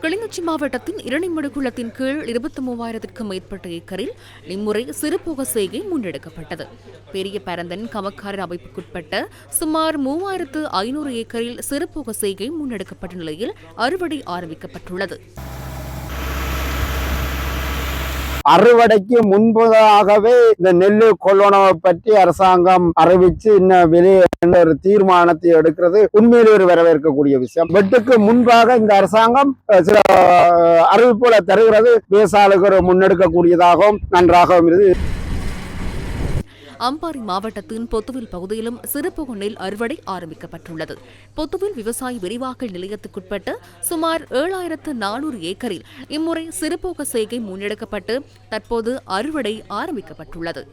கிளிநொச்சி மாவட்டத்தின் இரணிமடு குளத்தின் கீழ் 23,000க்கும் மேற்பட்ட ஏக்கரில் இம்முறை சிறுபோக செய்கை முன்னெடுக்கப்பட்டது. பெரிய பரந்தன் கமக்காரர் அமைப்புக்குட்பட்ட சுமார் 3,500 ஏக்கரில் சிறுபோக செய்கை முன்னெடுக்கப்பட்ட நிலையில் அறுவடை ஆரம்பிக்கப்பட்டுள்ளது. அறுவடைக்கு முன்பதாகவே இந்த நெல் கொள்வனவை பற்றி அரசாங்கம் அறிவிச்சு இன்னும் வெளியே ஒரு தீர்மானத்தை எடுக்கிறது உண்மையிலே ஒரு வரவேற்கக்கூடிய விஷயம். வெட்டுக்கு முன்பாக இந்த அரசாங்கம் சில அறிவிப்புகளை தருகிறது. விவசாயிகளுக்கு முன்னெடுக்கக்கூடியதாகவும் நன்றாகவும் இருந்து. அம்பாறை மாவட்டத்தின் பொத்துவில் பகுதியிலும் சிறுபோக நெல் அறுவடை ஆரம்பிக்கப்பட்டுள்ளது. பொத்துவில் விவசாய விரிவாக்கல் நிலையத்துக்குட்பட்ட சுமார் 7,400 ஏக்கரில் இம்முறை சிறுபோக செய்கை முன்னெடுக்கப்பட்டு தற்போது அறுவடை ஆரம்பிக்கப்பட்டுள்ளது.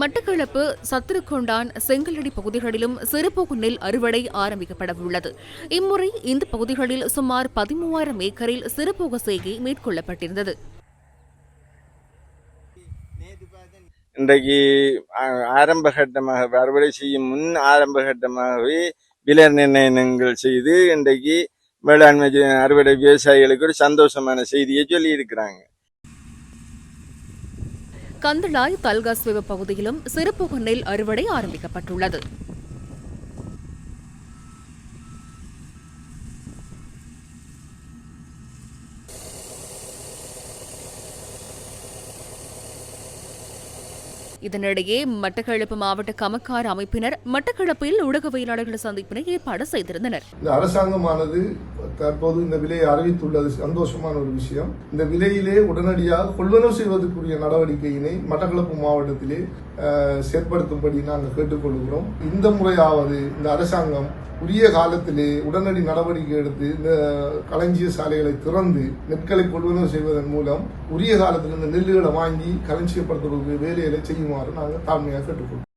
மட்டக்களப்பு, சத்திரக்கொண்டான், செங்கலடி பகுதிகளிலும் சிறுபோக நெல் அறுவடை ஆரம்பிக்கப்படவுள்ளது. இம்முறை இந்த பகுதிகளில் சுமார் 13,000 ஏக்கரில் சிறுபோக செய்கை மேற்கொள்ளப்பட்டிருந்தது. இன்றைக்கு ஆரம்பகட்டமாக அறுவடை செய்யும் முன் ஆரம்பகட்டமாகவே விலை நிர்ணயங்கள் செய்து இன்றைக்கு வேளாண்மை அறுவடை விவசாயிகளுக்கு ஒரு சந்தோஷமான செய்தியை சொல்லி இருக்கிறாங்க. கந்தளாய், தல்காஸ்வெவ பகுதியிலும் சிறுபோக நெல் அறுவடை ஆரம்பிக்கப்பட்டுள்ளது. இதனிடையே மட்டக்களப்பு மாவட்ட கமக்கார அமைப்பினர் மட்டக்களப்பில் ஊடகவியலாளர்கள் சந்திப்பினை ஏற்பாடு செய்திருந்தனர். இந்த அரசாங்கமானது தற்போது இந்த விலையை அறிவித்துள்ளது சந்தோஷமான ஒரு விஷயம். இந்த விலையிலே உடனடியாக கொள்வனவு செய்வதற்குரிய நடவடிக்கையினை மட்டக்களப்பு மாவட்டத்திலே செயற்படுத்தும்படி நாங்கள் கேட்டுக்கொள்கிறோம். இந்த முறையாவது இந்த அரசாங்கம் உரிய காலத்திலே உடனடி நடவடிக்கை எடுத்து இந்த களஞ்சிய சாலைகளை திறந்து நெற்களை கொள்வனவு செய்வதன் மூலம் உரிய காலத்தில் இந்த நெல்லுகளை வாங்கி களஞ்சியப்படுத்துவதற்கு வேலைகளை செய்யுமாறு நாங்கள் தாழ்மையாக கேட்டுக்கொள்வோம்.